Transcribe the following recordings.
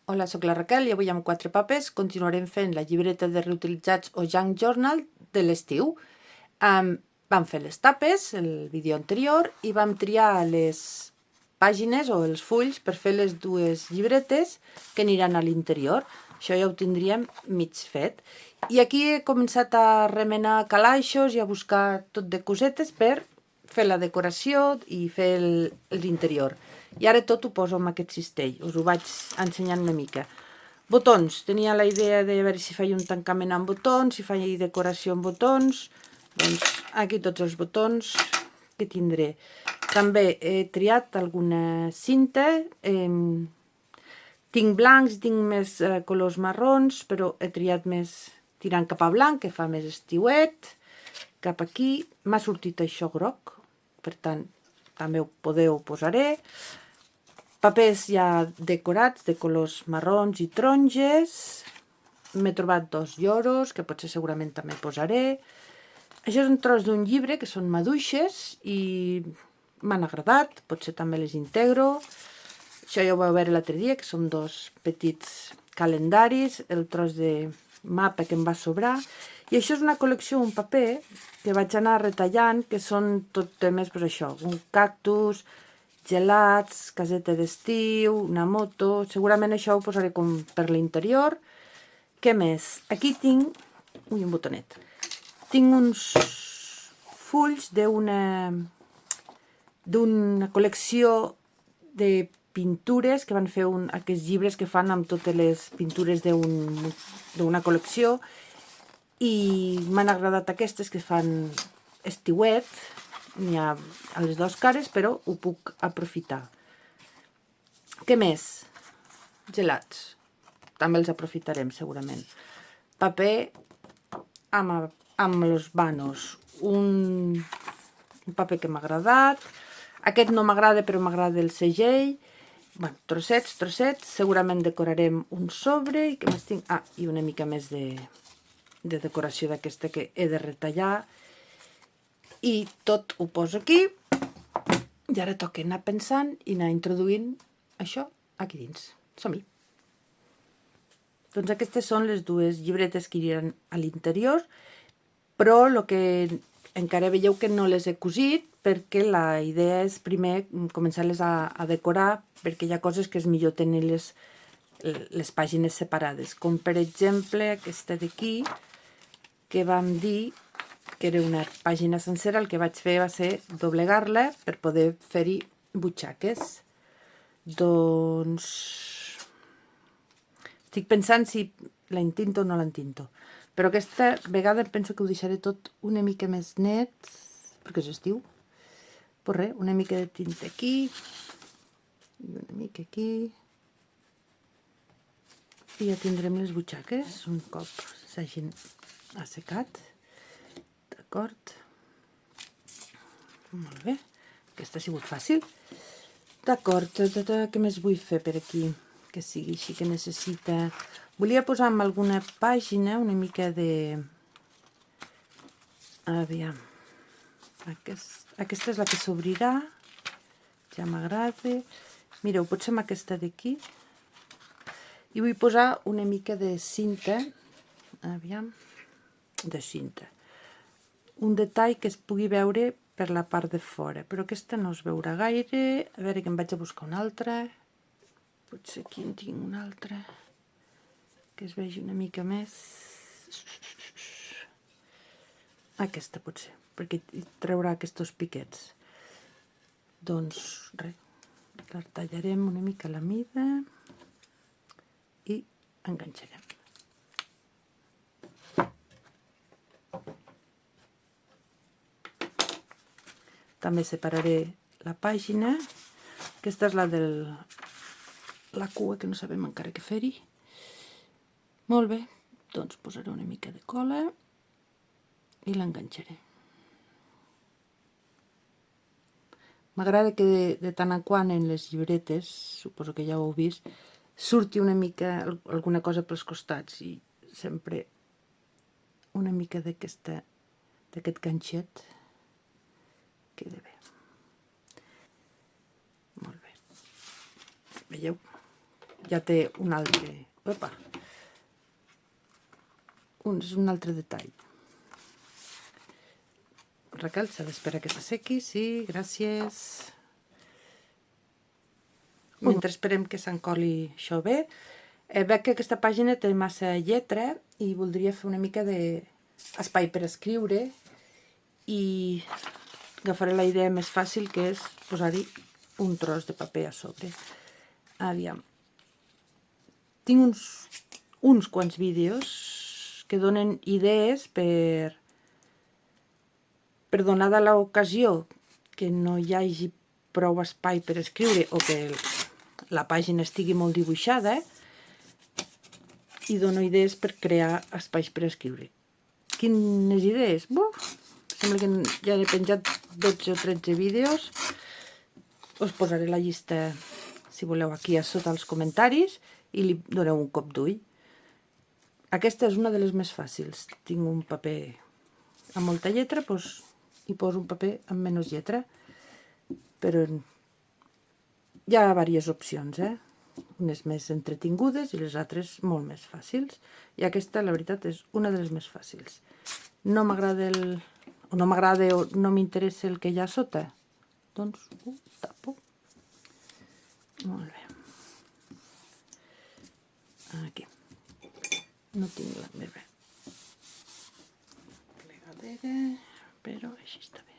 Hola, soc la Raquel i avui amb 4 papers continuarem fent la llibreta de reutilitzats o junk journal de l'estiu. Vam fer les tapes, el vídeo anterior, i vam triar les pàgines o els fulls per fer les dues llibretes que aniran a l'interior. Això ja ho tindríem mig fet. I aquí he començat a remenar calaixos i a buscar tot de cosetes per fer la decoració i fer l'interior. I ara tot ho poso amb aquest cistell, us ho vaig ensenyant una mica. Botons, tenia la idea de veure si feia un tancament amb botons, si feia decoració amb botons. Doncs aquí tots els botons que tindré. També he triat alguna cinta, tinc blancs, tinc més colors marrons, però he triat més tirant cap a blanc, que fa més estiuet. Cap aquí m'ha sortit això groc, per tant també ho posaré. Papers ja decorats de colors marrons i taronges. M'he trobat 2 lloros, que potser segurament també posaré. Això és un tros d'un llibre, que són maduixes, i m'han agradat, potser també les integro. Això ja ho vau veure l'altre dia, que són 2 petits calendaris, el tros de mapa que em va sobrar. I això és una col·lecció, un paper, que vaig anar retallant, que són tot temes, doncs això, un cactus, gelats, caseta d'estiu, una moto. Segurament això ho posaré com per l'interior. Què més? Aquí tinc... Ui, un botonet. Tinc uns fulls d'una col·lecció de pintures que van fer aquests llibres que fan amb totes les pintures d'una col·lecció, i m'han agradat aquestes que fan estiuet. N'hi ha a les 2 cares, però ho puc aprofitar. Què més? Gelats. També els aprofitarem, segurament. Paper amb els vanos. Un paper que m'ha agradat. Aquest no m'agrada, però m'agrada el segell. Bueno, trossets. Segurament decorarem un sobre. I què més tinc? I una mica més de decoració d'aquesta que he de retallar. I tot ho poso aquí, i ara toca anar pensant i anar introduint això aquí dins. Som-hi! Doncs aquestes són les 2 llibretes que iran a l'interior, però el que encara veieu que no les he cosit, perquè la idea és primer començar-les a decorar, perquè hi ha coses que és millor tenir les pàgines separades, com per exemple aquesta d'aquí, que vam dir que era una pàgina sencera. El que vaig fer va ser doblegar-la per poder fer-hi butxaques. Doncs estic pensant si l'entinto o no l'entinto, però aquesta vegada penso que ho deixaré tot una mica més net, perquè és estiu. Pues res, una mica de tinta aquí i una mica aquí, i ja tindrem les butxaques un cop s'hagin assecat. D'acord? Molt bé. Aquesta ha sigut fàcil. D'acord. Què més vull fer per aquí? Que sigui així, que necessita... Volia posar en alguna pàgina una mica de... Aviam. Aquesta és la que s'obrirà. Ja m'agrada. Mireu, potser amb aquesta d'aquí. I vull posar una mica de cinta. Aviam. De cinta. Un detall que es pugui veure per la part de fora, però aquesta no es veurà gaire. A veure, que em vaig a buscar una altra. Potser aquí en tinc una altra que es vegi una mica més. Aquesta potser, perquè traurà aquests piquets. Doncs res, la tallarem una mica a la mida i enganxarem. També separaré la pàgina. Aquesta és la de la cua, que no sabem encara què fer-hi. Molt bé, doncs posaré una mica de cola i l'enganxaré. M'agrada que de tant en quant en les llibretes, suposo que ja ho heu vist, surti una mica alguna cosa pels costats, i sempre una mica d'aquest ganxet queda bé. Molt bé. Veieu? ja té un altre... Opa! Un altre detall. Raquel, s'ha d'esperar que s'assequi, sí, gràcies. Mentre esperem que s'encoli això bé, veig que aquesta pàgina té massa lletra i voldria fer una mica d'espai per escriure i agafaré la idea més fàcil, que és posar-hi un tros de paper a sobre. Aviam. Tinc uns quants vídeos que donen idees per donada l'ocasió que no hi hagi prou espai per escriure o que la pàgina estigui molt dibuixada, i dono idees per crear espais per escriure. Quines idees? Sembla que ja he penjat 12 o 13 vídeos. Us posaré la llista, si voleu, aquí a sota als comentaris i li doneu un cop d'ull. Aquesta és una de les més fàcils. Tinc un paper amb molta lletra, doncs hi poso un paper amb menys lletra, però hi ha diverses opcions, unes més entretingudes i les altres molt més fàcils, i aquesta, la veritat, és una de les més fàcils. No m'agrada o no m'interessa el que hi ha a sota, doncs ho tapo. Molt bé. Aquí. No tinc la meva plegadera, però així està bé.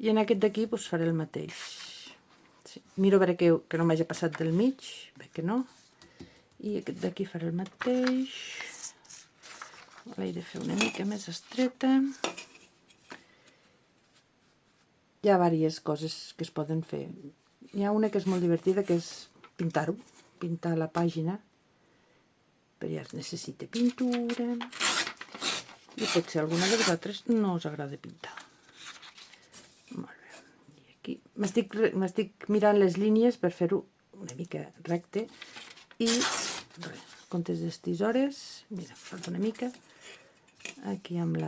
I en aquest d'aquí doncs faré el mateix. Sí. Miro a veure que no m'hagi passat del mig, veig que no. I aquest d'aquí faré el mateix. L'he de fer una mica més estreta. Hi ha diverses coses que es poden fer. Hi ha una que és molt divertida, que és pintar-ho, pintar la pàgina, però ja es necessita pintura, i potser alguna de vosaltres no us agrada pintar. Molt bé. I aquí m'estic mirant les línies per fer-ho una mica recte, i res, comptes de tisores, mira, falta una mica, aquí amb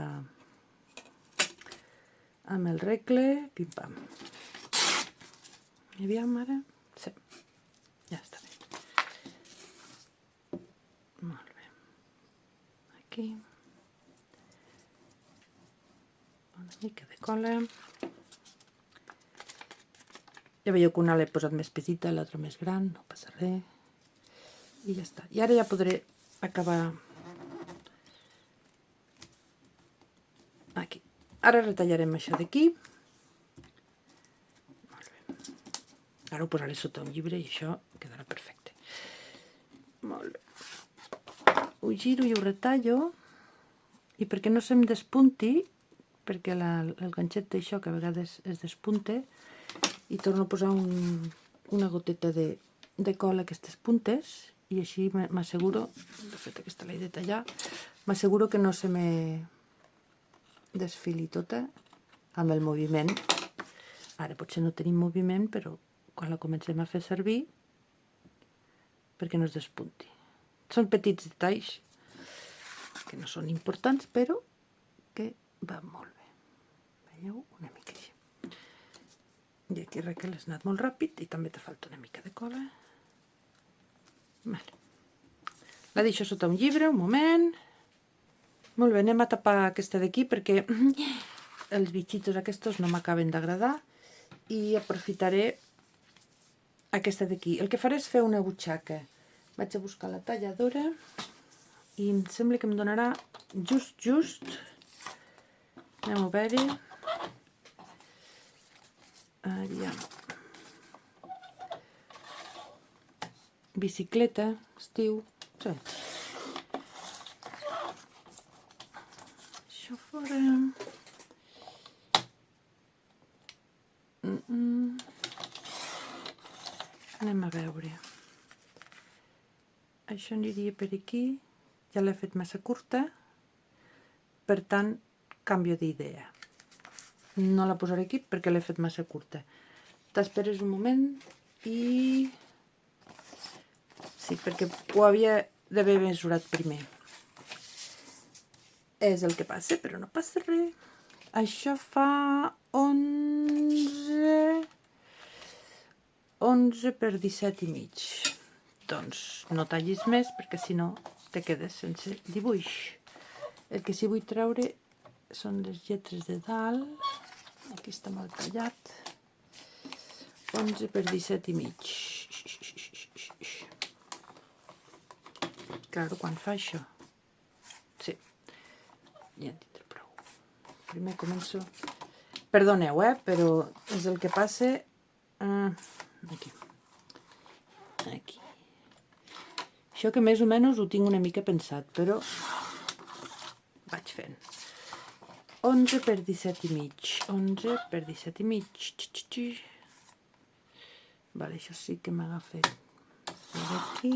el regle, pim-pam. Aviam ara, sí, ja està bé. Molt bé. Aquí. Una mica de cola. Ja veieu que una l'he posat més petita, l'altra més gran, no passa res. I ja està. I ara ja podré acabar aquí. Ara retallarem això d'aquí. Ara ho posaré sota un llibre i això quedarà perfecte. Molt bé. Ho giro i ho retallo, i perquè no se'm despunti, perquè el ganxet d'això que a vegades es despunta, i torno a posar una goteta de cola a aquestes puntes, i així m'asseguro, de fet aquesta l'he de tallar, m'asseguro que no se me desfili tota amb el moviment. Ara potser no tenim moviment, però quan la comencem a fer servir, perquè no es despunti. Són petits detalls que no són importants, però que van molt bé. Veieu? Una mica així. I aquí, Raquel, has anat molt ràpid i també te falta una mica de cola. Vale. La deixo sota un llibre, un moment. Molt bé, anem a tapar aquesta d'aquí perquè els bitxitos aquests no m'acaben d'agradar, i aprofitaré aquesta d'aquí. El que faré és fer una butxaca. Vaig a buscar la talladora i em sembla que em donarà just. Anem a veure. Aviam. Bicicleta, estiu. Sí. Això fora. Anem a veure. Això aniria per aquí. Ja l'he fet massa curta. Per tant, canvio d'idea. No la posaré aquí perquè l'he fet massa curta. T'esperes un moment i... Sí, perquè ho havia d'haver mesurat primer. És el que passa, però no passa res. Això fa 11 per 17 i mig. doncs no tallis més, perquè si no te quedes sense dibuix. El que sí vull treure són les lletres de dalt. Aquí està mal tallat. 11 per 17 i mig. Claro, quan fa això? Sí, ja en tindré prou. Primer començo... Perdoneu, però és el que passa... Aquí. Aquí. Això que més o menys ho tinc una mica pensat, però vaig fent. 11 per 17 i mig. 11 per 17 i mig. Vale, això sí que m'agafa per aquí.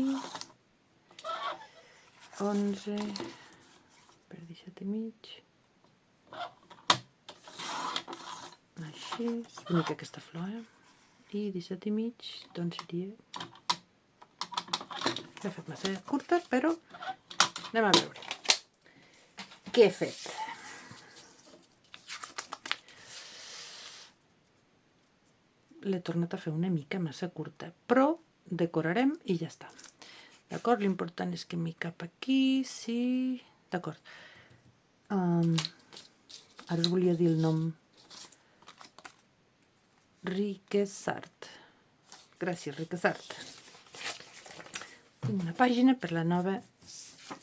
11 per 17 i mig. Així, és bonica aquesta flor, I 17 i mig, doncs seria... L'he fet massa curta, però anem a veure què he fet. L'he tornat a fer una mica massa curta, però decorarem i ja està. D'acord? L'important és que m'hi cap aquí, sí... D'acord. Ara us volia dir el nom. Riquesart. Gràcies, Riquesart. Tinc una pàgina per la nova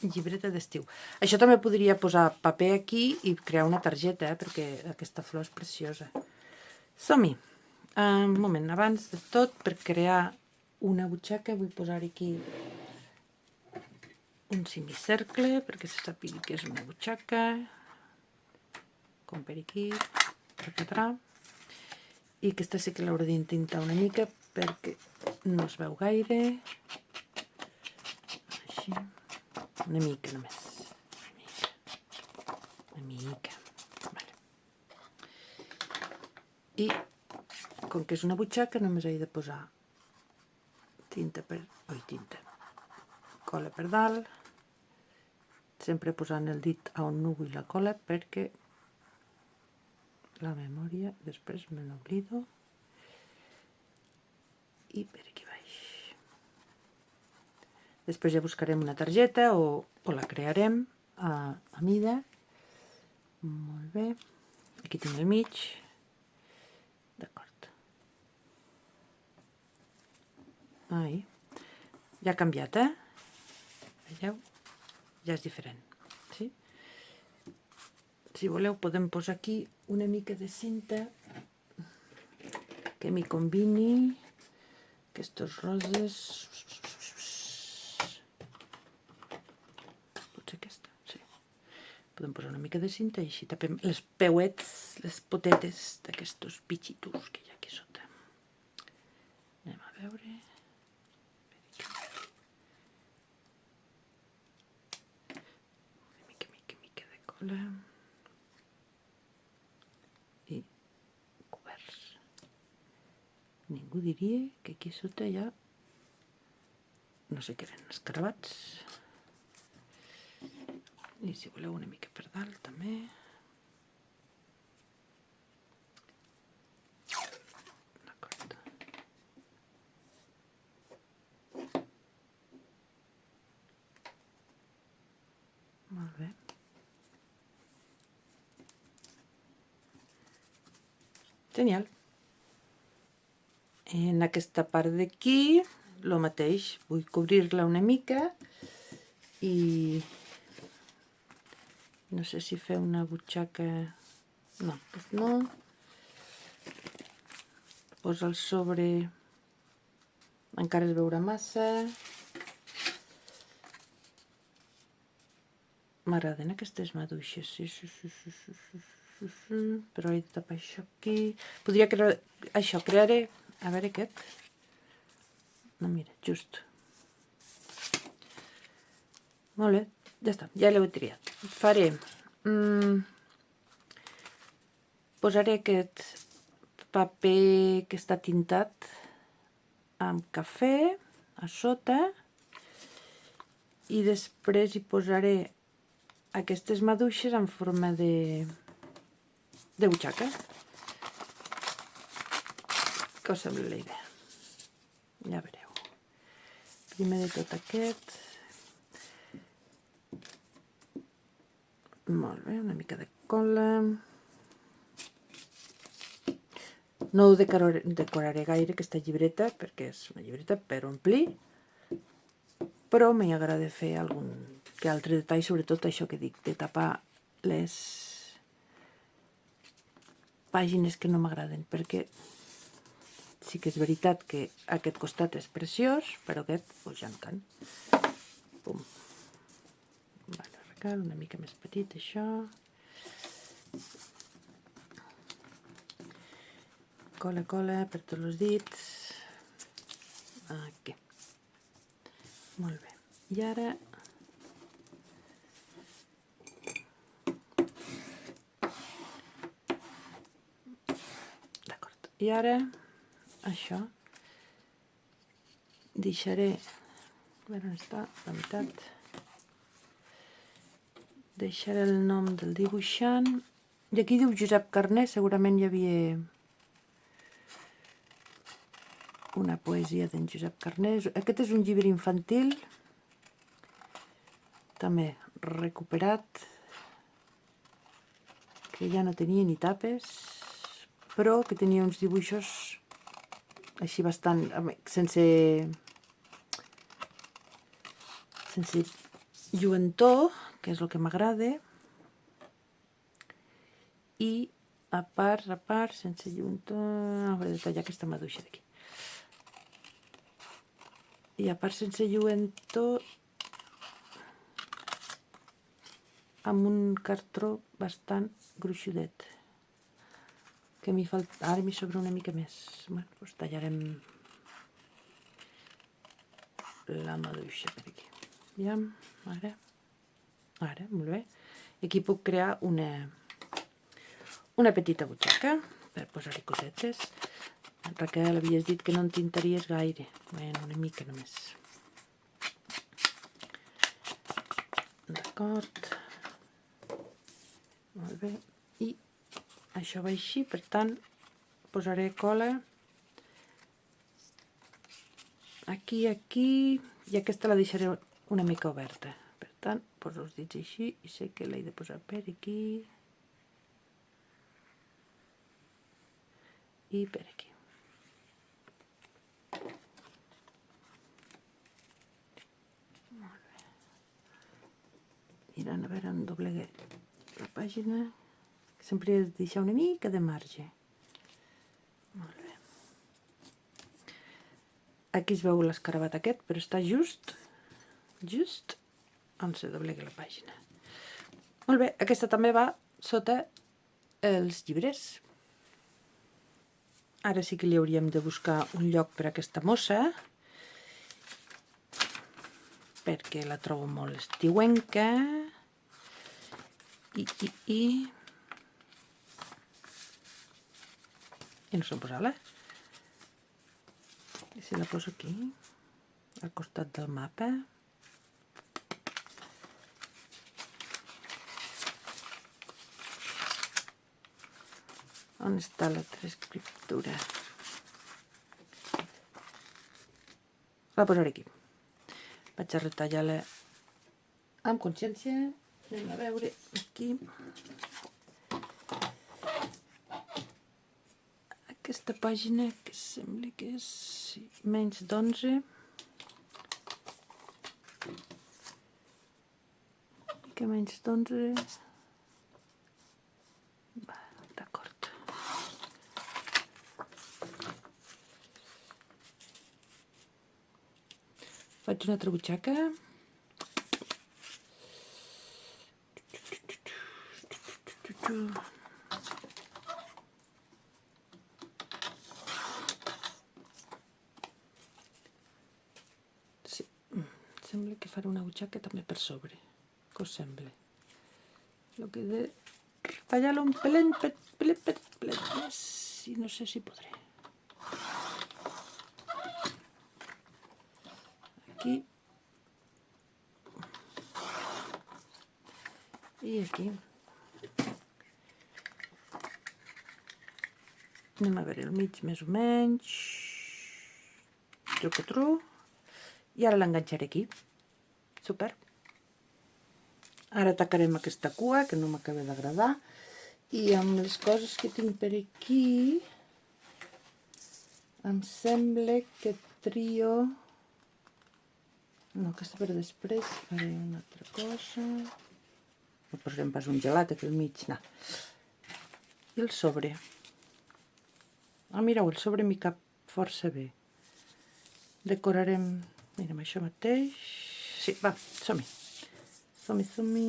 llibreta d'estiu. Això també podria posar paper aquí i crear una targeta, perquè aquesta flor és preciosa. Som-hi. Un moment, abans de tot, per crear una butxaca, vull posar aquí un semicercle, perquè se sàpiga que és una butxaca. Com per aquí, per atrás. I aquesta sí que l'hauré d'intentar una mica perquè no es veu gaire. Així. Una mica només. Una mica. Vale. I com que és una butxaca només he de posar cola per dalt. Sempre posant el dit a on no vull la cola perquè la memòria després me n'oblido. I per aquí baix. Després ja buscarem una targeta o la crearem a mida. Molt bé. Aquí tinc el mig. D'acord. Ai. Ja ha canviat, Veieu? Ja és diferent. Sí? Si voleu podem posar aquí una mica de cinta que m'hi combini aquests roses. Potser aquesta, sí. Podem posar una mica de cinta i així tapem les peuets, les potetes d'aquests bitxitos que hi ha aquí sota. Anem a veure... Mica de cola... Ningú diria que aquí sota hi ha, no sé què eren, escarabats. I si voleu una mica per dalt també. D'acord. Molt bé. Genial. En aquesta part d'aquí, el mateix, vull cobrir-la una mica i no sé si fer una butxaca... No, doncs no. Posa el sobre... Encara es veurà massa. M'agraden aquestes maduixes, sí. Però he de tapar això aquí. Podria crear... Això, crearé... A veure aquest. No, mira, just. Molt bé, ja està, ja l'heu triat. Faré... Posaré aquest paper que està tintat amb cafè a sota i després hi posaré aquestes maduixes en forma de butxaca. Què us sembla la idea? Ja vereu. primer de tot aquest. Molt bé, una mica de cola. No ho decoraré gaire aquesta llibreta, perquè és una llibreta per omplir, però m'agrada fer algun que altre detall, sobretot això que dic, de tapar les pàgines que no m'agraden, perquè sí que és veritat que aquest costat és preciós, però aquest pues, ja no tant. Pum. Bueno, recal una mica més petit, això. Cola, cola per tots els dits. Aquí. Molt bé. I ara d'acord. I ara això deixaré, a veure on està, la meitat. Deixaré el nom del dibuixant. I aquí diu Josep Carner, segurament hi havia una poesia d'en Josep Carner. Aquest és un llibre infantil, també recuperat, que ja no tenia ni tapes, però que tenia uns dibuixos així bastant, sense lluentor, que és el que m'agrada, i a part, sense lluentor, hauré de tallar aquesta maduixa d'aquí. I a part sense lluentor, amb un cartró bastant gruixudet, que m'hi falta, ara m'hi sobra una mica més. Bueno, doncs tallarem la maduixa per aquí. Aviam, ara, molt bé. I aquí puc crear una petita butxaca per posar-hi cosetes. Raquel, havies dit que no en tintaries gaire. Bueno, una mica només. D'acord. Molt bé. I això va així, per tant, posaré cola aquí, i aquesta la deixaré una mica oberta. Per tant, poso els dits així i sé que l'he de posar per aquí i per aquí. Mirant a veure on doblegué la pàgina, que sempre he de deixar una mica de marge. Molt bé. Aquí es veu l'escarabat aquest, però està just on se doblega la pàgina. Molt bé, aquesta també va sota els llibres. Ara sí que li hauríem de buscar un lloc per a aquesta mossa, perquè la trobo molt estiuenca i no sé on posar-la. I si la poso aquí, al costat del mapa. On està l'altra escriptura? La posaré aquí. Vaig a retallar-la amb consciència. Anem a veure aquí. Aquesta pàgina que sembla que és menys d'11. Que menys d'11. D'acord. Faig una altra butxaca. Sí, sembla que faré una butxaca també per sobre, que us sembla. El que he de tallar-lo un pelet més, i no sé si podré. Aquí. I aquí. Anem a veure el mig més o menys. Truco. I ara l'enganxaré aquí. Super. Ara tacarem aquesta cua, que no m'acaba d'agradar. I amb les coses que tinc per aquí, em sembla que trio... No, aquesta per després, faré una altra cosa. No posarem pas un gelat aquí al mig, no. I el sobre. Ah, mireu, el sobre m'hi cap força bé. Decorarem, mira, amb això mateix. Sí, va, som-hi. Som-hi, som-hi.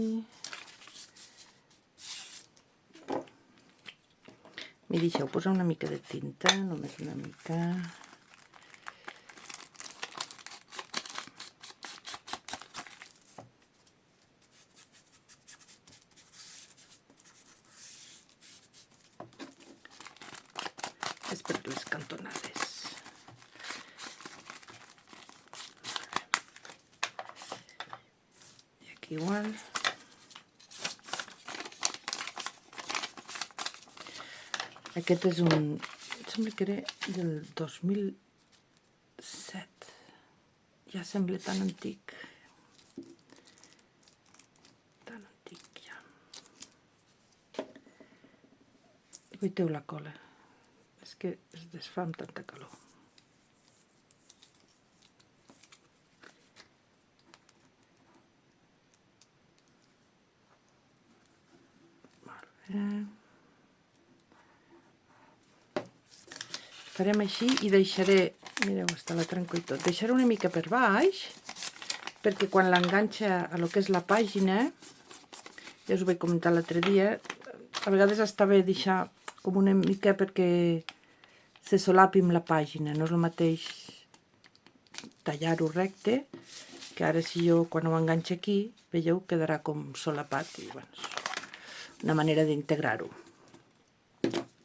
M'hi deixeu posar una mica de tinta, només una mica. És per les cantonades. I aquí igual. Aquest és un... Sembla que era del 2007. Ja sembla tan antic. Tan antic, ja. Veieu la cola. És que es desfà amb tanta calor. Molt bé. Farem així i deixaré, mireu, està la trenco i tot, deixaré una mica per baix, perquè quan l'enganxa a lo que és la pàgina, ja us ho vaig comentar l'altre dia, a vegades està bé deixar com una mica perquè se solapi amb la pàgina, no és el mateix tallar-ho recte, que ara si jo quan ho enganxo aquí, veieu, quedarà com solapat, i bueno, és una manera d'integrar-ho.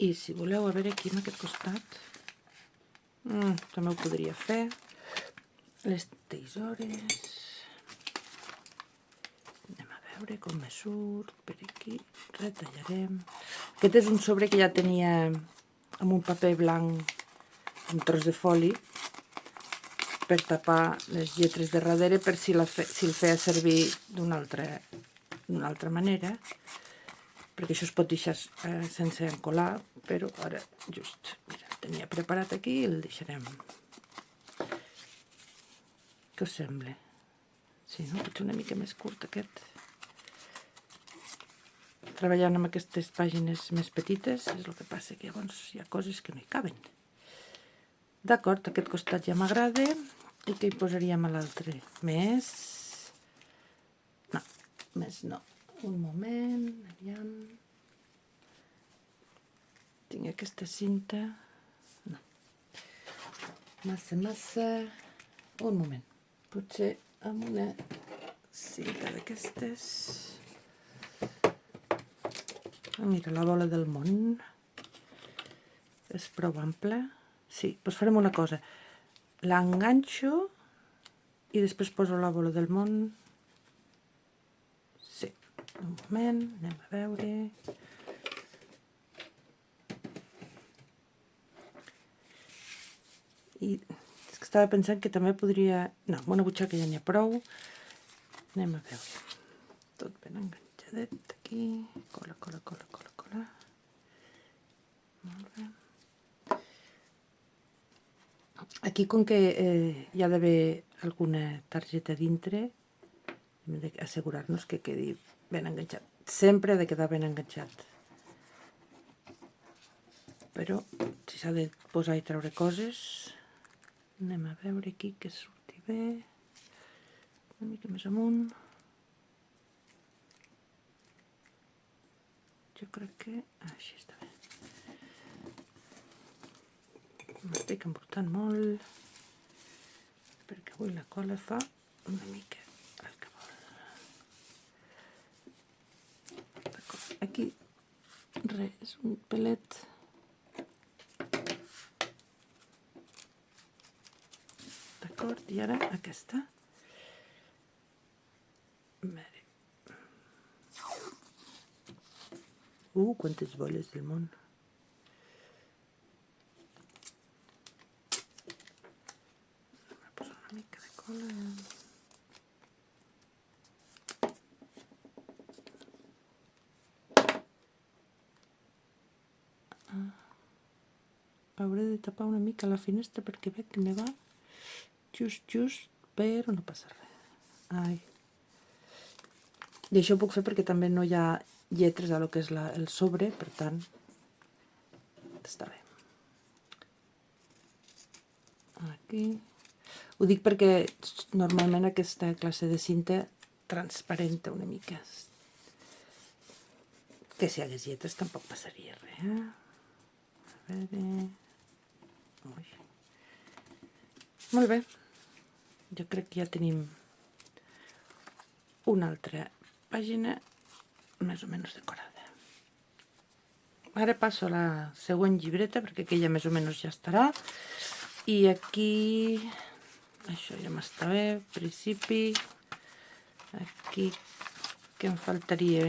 I si voleu, a veure aquí en aquest costat, també ho podria fer. Les tisores. Anem a veure com me surt. Per aquí retallarem. Aquest és un sobre que ja tenia amb un paper blanc, un tros de foli, per tapar les lletres de darrere per si el feia servir d'una altra manera, perquè això es pot deixar sense encolar, però ara just, mira, el tenia preparat aquí i el deixarem. Què us sembla? Sí, no? Potser una mica més curt aquest. Treballant amb aquestes pàgines més petites és el que passa, que llavors hi ha coses que no hi caben. D'acord, aquest costat ja m'agrada. I què hi posaríem a l'altre? Més? No, més no. Un moment, aviam. Tinc aquesta cinta. No. Massa. Un moment. Potser amb una cinta d'aquestes. Mira, la bola del món. És prou ampla. Sí, doncs farem una cosa. L'enganxo i després poso la bola del món. Sí, un moment, anem a veure. I és que estava pensant que també podria... No, amb una butxaca ja n'hi ha prou. Anem a veure. Tot ben enganxadet aquí. Cola. Molt bé. Aquí, com que hi ha d'haver alguna targeta dintre, hem d'assegurar-nos que quedi ben enganxat. Sempre ha de quedar ben enganxat. Però, si s'ha de posar i treure coses, anem a veure aquí que surti bé. Una mica més amunt. Jo crec que així està bé. M'estic emportant molt, perquè avui la cola fa una mica el que vol. D'acord, aquí res, és un pelet. D'acord, i ara aquesta. Quantes boles del món. Una mica de cola. cola. Hauré de tapar una mica la finestra perquè veig que me va just, però no passa res. Ai. I això ho puc fer perquè també no hi ha lletres a lo que és el sobre, per tant, està bé. Aquí. Ho dic perquè normalment aquesta classe de cinta transparenta una mica. Que si hi hagués lletres tampoc passaria res. A veure... Ui. Molt bé. Jo crec que ja tenim una altra pàgina més o menys decorada. Ara passo a la següent llibreta perquè aquella més o menys ja estarà. I aquí... Això ja m'està bé. Principi. Aquí que em faltaria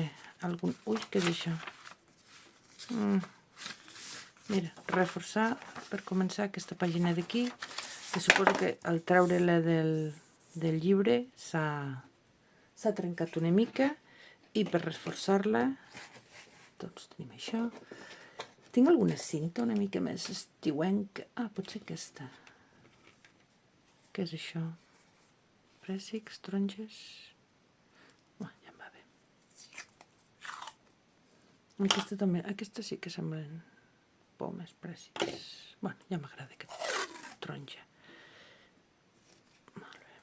algun... Ui, què és això? Mira, reforçar per començar aquesta pàgina d'aquí, que suposo que al treure-la del llibre s'ha trencat una mica, i per reforçar-la doncs tenim això. Tinc alguna cinta una mica més estiuenca. Potser aquesta. Què és això? Prèssics, taronges... ja em va bé. Aquesta també, aquesta sí que semblen pomes, prèssics. Bueno, ja m'agrada aquest taronja. Molt bé.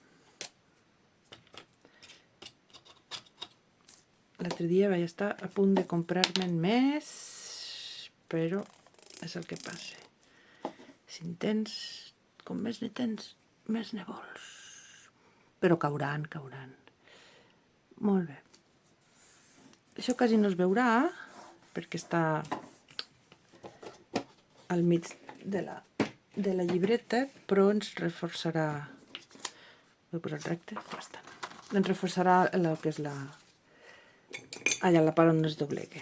L'altre dia vaig estar a punt de comprar-me'n més, però és el que passa. Si en tens, com més ne tens, més ne vols. Però cauran. Molt bé. Això quasi no es veurà, perquè està al mig de la llibreta, però ens reforçarà... Ho he posat recte? Bastant. Ens reforçarà el que és allà la part on es doblega.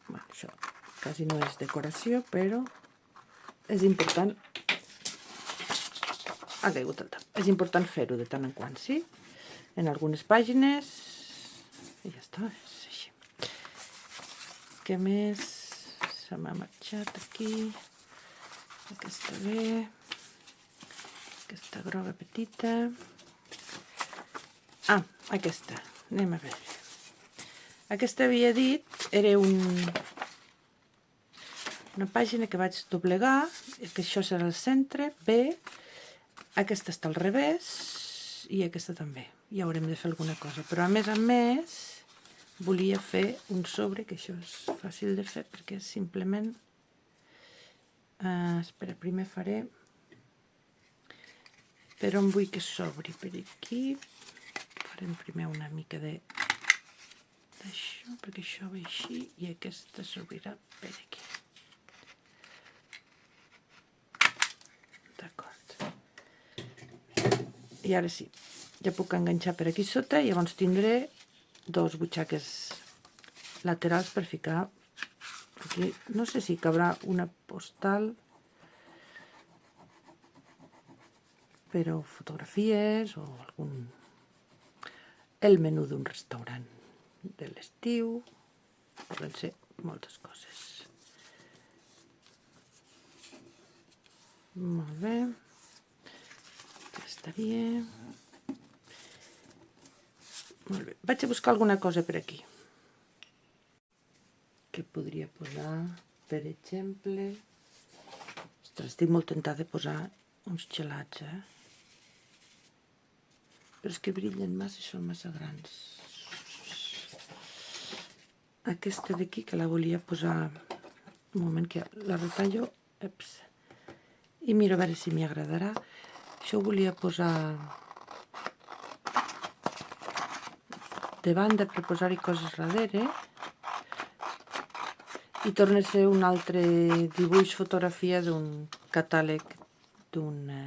Bueno, això quasi no és decoració, però és important... Ha caigut el tap. És important fer-ho de tant en quant, sí? En algunes pàgines... I ja està, és així. Què més? Se m'ha marxat aquí. Aquesta bé. Aquesta groga petita. Aquesta. Anem a veure. Aquesta havia dit, era una pàgina que vaig doblegar, que això serà el centre, bé. Aquesta està al revés i aquesta també. I haurem de fer alguna cosa. Però a més, volia fer un sobre, que això és fàcil de fer perquè és simplement... Espera, primer faré per on vull que s'obri. Per aquí farem primer una mica d'això, perquè això va així i aquesta s'obrirà per aquí. D'acord. I ara sí, ja puc enganxar per aquí sota i llavors tindré dos butxaques laterals per ficar aquí. No sé si cabrà una postal, però fotografies o el menú d'un restaurant de l'estiu, poden ser moltes coses. Molt bé. Ja estaria. Molt bé. Vaig a buscar alguna cosa per aquí. Que podria posar, per exemple... Ostres, estic molt tentada de posar uns gelats, Però és que brillen massa i són massa grans. Aquesta d'aquí, que la volia posar... Un moment, que la retallo. I miro a veure si m'hi agradarà. Això ho volia posar... de banda per posar-hi coses darrere, i torna a ser un altre dibuix, fotografia d'un catàleg d'una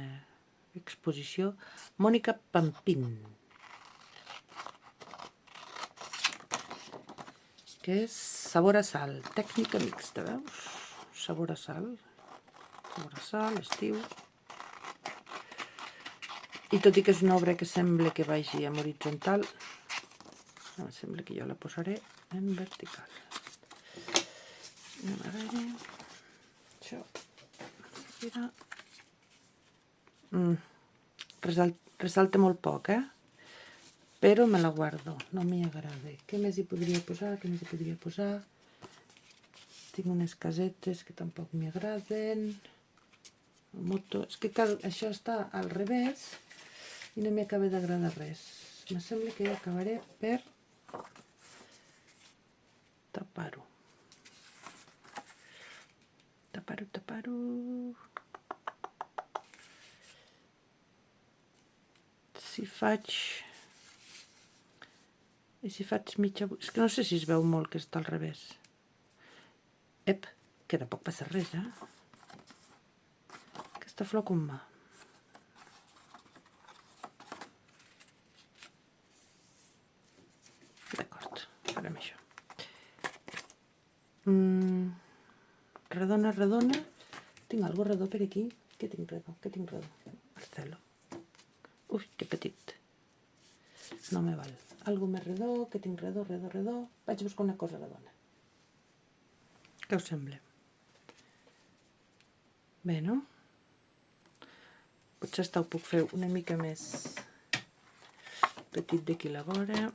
exposició. Mònica Pampín, que és sabor a sal, tècnica mixta, veus? Sabor a sal, estiu. I tot i que és una obra que sembla que vagi en horitzontal, em sembla que jo la posaré en vertical. Anem a veure... Això... Ressalta molt poc, però me la guardo, no m'hi agrada. Què més hi podria posar? Tinc unes casetes que tampoc m'hi agraden. És que això està al revés i no m'acaba d'agradar res. Em sembla que acabaré per tapar-ho. Tapar-ho. Si faig mitja... És que no sé si es veu molt que està al revés. Ep, que tampoc passa res, Aquesta flor com va? D'acord, farem això. Redona. Tinc algo redó per aquí. Què tinc redó? Marcelo. Ui, que petit. No me val. Algo més redó, que tinc redó. Vaig a buscar una cosa redona. Què us sembla? Bé, no? Potser ho puc fer una mica més petit d'aquí la vora.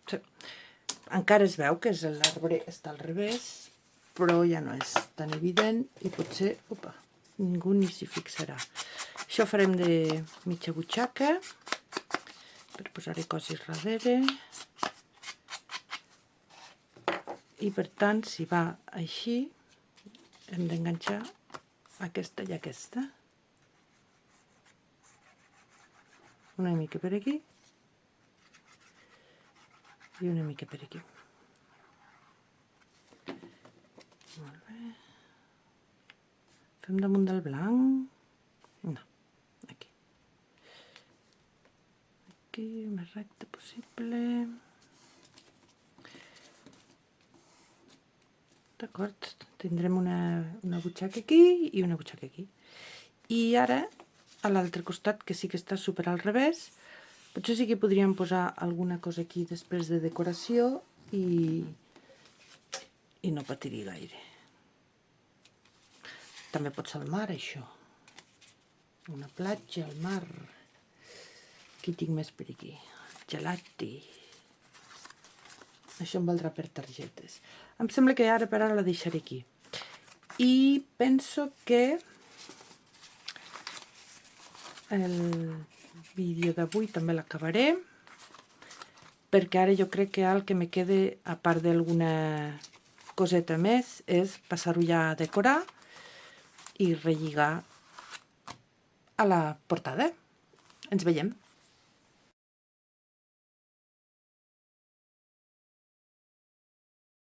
Sí. Encara es veu que l'arbre està al revés, però ja no és tan evident i potser ningú ni s'hi fixarà. Això farem de mitja butxaca per posar-hi coses darrere. I per tant, si va així, hem d'enganxar aquesta i aquesta. Una mica per aquí i una mica per aquí. Molt bé. Fem damunt del blanc? No, aquí. Aquí, el més recte possible. D'acord, tindrem una butxaca aquí i una butxaca aquí. I ara, a l'altre costat, que sí que està super al revés, potser sí que podríem posar alguna cosa aquí després de decoració i no patiria gaire. També pot ser el mar, això. Una platja, el mar. Aquí tinc més per aquí. Gelati. Això em valdrà per targetes. Em sembla que ara per ara la deixaré aquí. I penso que el vídeo d'avui també l'acabaré, perquè ara jo crec que el que me queda, a part d'alguna coseta més, és passar-ho ja a decorar i relligar a la portada. Ens veiem.